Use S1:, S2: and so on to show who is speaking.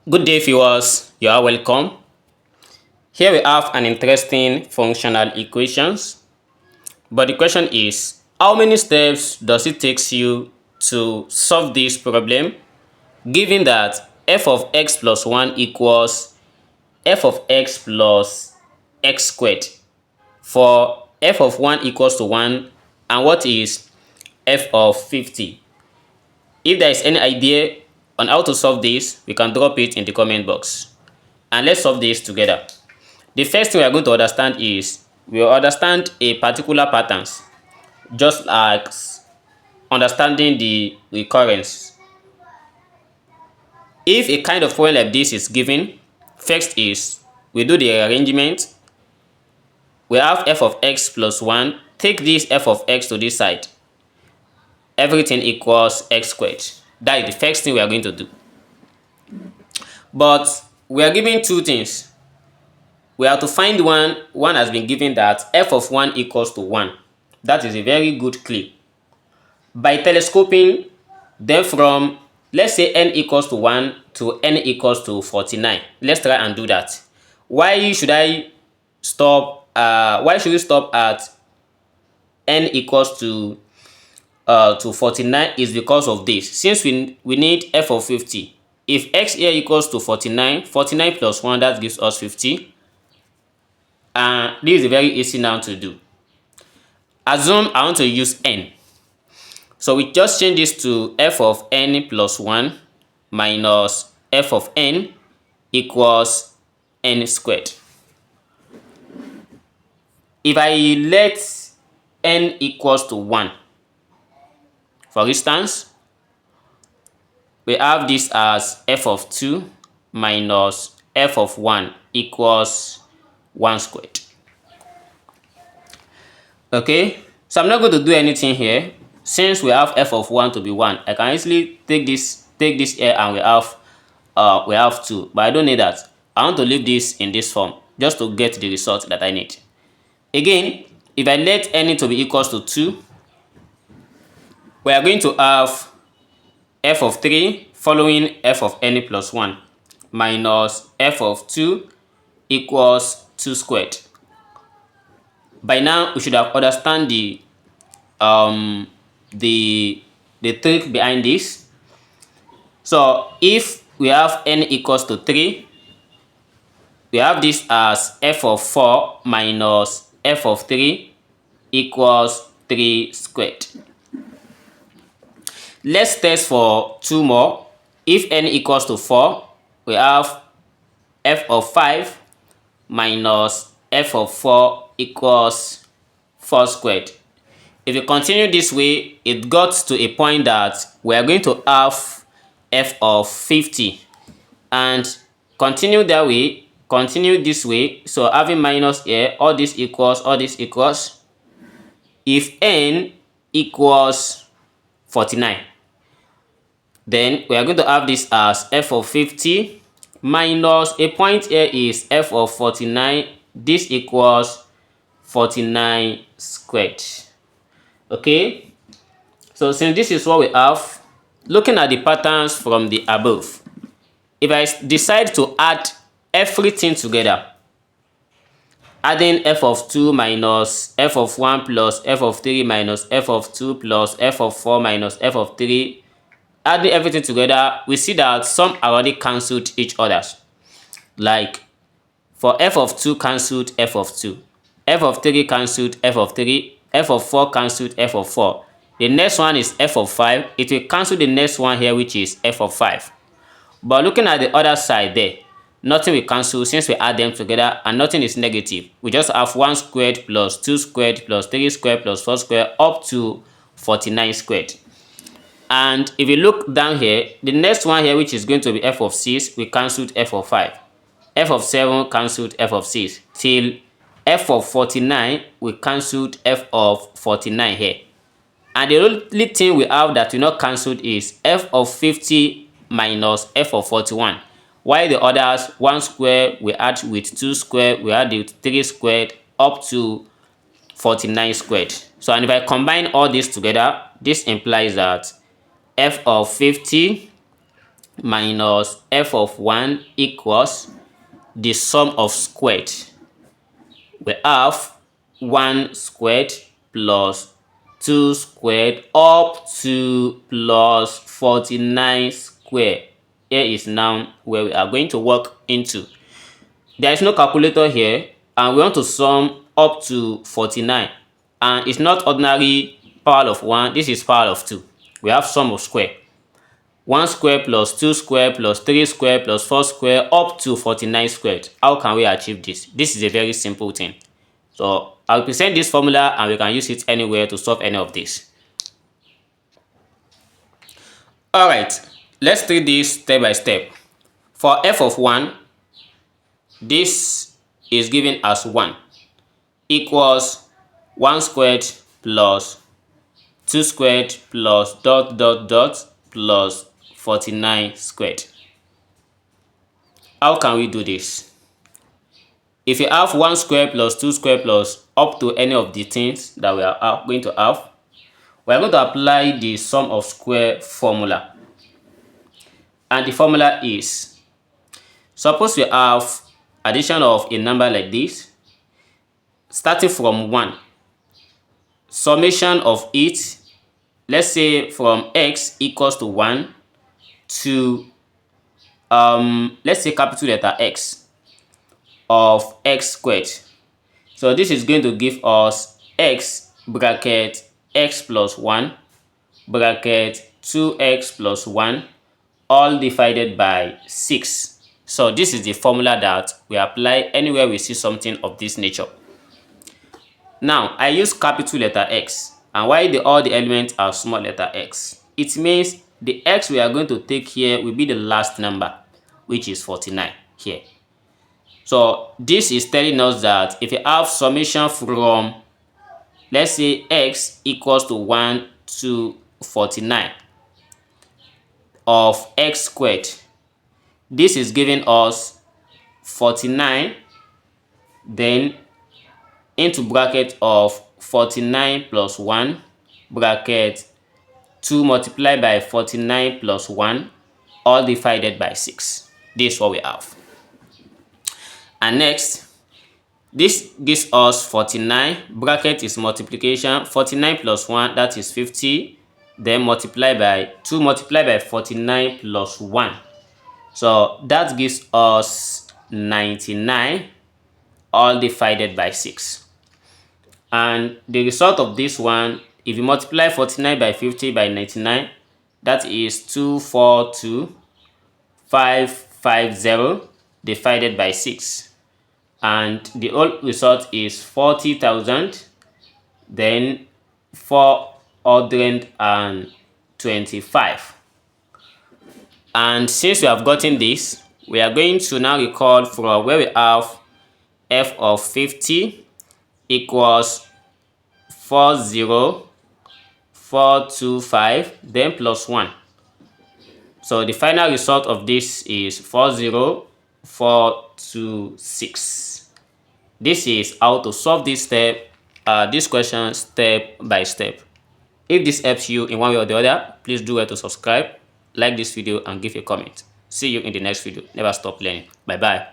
S1: Good day, viewers. You are welcome. Here we have an interesting functional equations. But the question is, how many steps does it take you to solve this problem, given that f of x plus 1 equals f of x plus x squared for f of 1 equals to 1, and what is f of 50? If there is any idea on how to solve this, we can drop it in the comment box. And let's solve this together. The first thing we are going to understand is we will understand a particular patterns, just like understanding the recurrence. If a kind of problem like this is given, first is we do the arrangement. We have f of x plus 1. Take this f of x to this side. Everything equals x squared. That is the first thing we are going to do. But we are given two things. We have to find one. One has been given that f of 1 equals to 1. That is a very good clue. By telescoping, then from, let's say, n equals to 1 to n equals to 49. Let's try and do that. Why should I stop? Why should we stop at n equals to 49? Is because of this. Since we need f of 50. If x here equals to 49, 49 plus 1, that gives us 50. And this is very easy now to do. Assume I want to use n. So we just change this to f of n plus 1 minus f of n equals n squared. If I let n equals to 1, for instance, we have this as f of 2 minus f of 1 equals 1 squared. Okay, so I'm not going to do anything here. Since we have f of 1 to be 1, I can easily take this here, and we have 2, but I don't need that. I want to leave this in this form just to get the result that I need. Again, if I let n to be equals to 2, we are going to have f of 3 following f of n plus 1 minus f of 2 equals 2 squared. By now, we should have understand the trick behind this. So if we have n equals to 3, we have this as f of 4 minus f of 3 equals 3 squared. Let's test for 2 more. If n equals to 4, we have f of 5 minus f of 4 equals 4 squared. If you continue this way, it got to a point that we are going to have f of 50. And continue that way, continue this way. So having minus here, all this equals, all this equals. If n equals 49, then we are going to have this as f of 50 minus a point here is f of 49. This equals 49 squared. Okay, so since this is what we have, looking at the patterns from the above, if I decide to add everything together, adding f of 2 minus f of 1 plus f of 3 minus f of 2 plus f of 4 minus f of 3, adding everything together, we see that some already cancelled each others. Like for f of 2 cancelled f of 2, f of 3 cancelled f of 3, f of 4 cancelled f of 4. The next one is f of 5. It will cancel the next one here, which is f of 5. But looking at the other side there, nothing will cancel since we add them together, and nothing is negative. We just have 1 squared plus 2 squared plus 3 squared plus 4 squared up to 49 squared. And if you look down here, the next one here, which is going to be f of 6, we cancelled f of 5. F of 7 cancelled f of 6. Till f of 49, we cancelled f of 49 here. And the only thing we have that we not cancelled is f of 50 minus f of 41. While the others, 1 square we add with 2 square, we add with 3 squared up to 49 squared. So, and if I combine all this together, this implies that f of 50 minus f of 1 equals the sum of squared. We have 1 squared plus 2 squared up to plus 49 squared. Here is now where we are going to work into. There is no calculator here, and we want to sum up to 49. And it's not ordinary power of 1, this is power of 2. We have sum of square. 1 square plus 2 square plus 3 square plus 4 square up to 49 squared. How can we achieve this? This is a very simple thing. So I'll present this formula and we can use it anywhere to solve any of this. Alright, let's treat this step by step. For f of 1, this is given as 1 equals 1 squared plus 2 squared plus dot dot dot plus 49 squared. How can we do this? If you have 1 square plus 2 square plus up to any of the things that we are going to have, we are going to apply the sum of square formula. And the formula is, suppose we have addition of a number like this, starting from 1, summation of it, let's say from x equals to 1 to let's say capital letter X of x squared. So this is going to give us x bracket x plus 1 bracket 2x plus 1 all divided by 6. So this is the formula that we apply anywhere we see something of this nature. Now I use capital letter X, and why all the elements are small letter x, it means the x we are going to take here will be the last number, which is 49 here. So this is telling us that if you have summation from, let's say, x equals to 1 to 49 of x squared, this is giving us 49 then into bracket of 49 plus 1 bracket 2 multiplied by 49 plus 1 all divided by 6. This is what we have. And next, this gives us 49, bracket is multiplication, 49 plus 1, that is 50, then multiply by 2 multiplied by 49 plus 1. So that gives us 99 all divided by 6. And the result of this one, if you multiply 49 by 50 by 99, that is 242,550 divided by 6. And the whole result is 40,000, then 425. And since we have gotten this, we are going to now recall from where we have f of 50 equals 40425, then plus 1. So the final result of this is 40426. This is how to solve this question step by step. If this helps you in one way or the other, please do well to subscribe, like this video, and give a comment. See you in the next video. Never stop learning. Bye bye.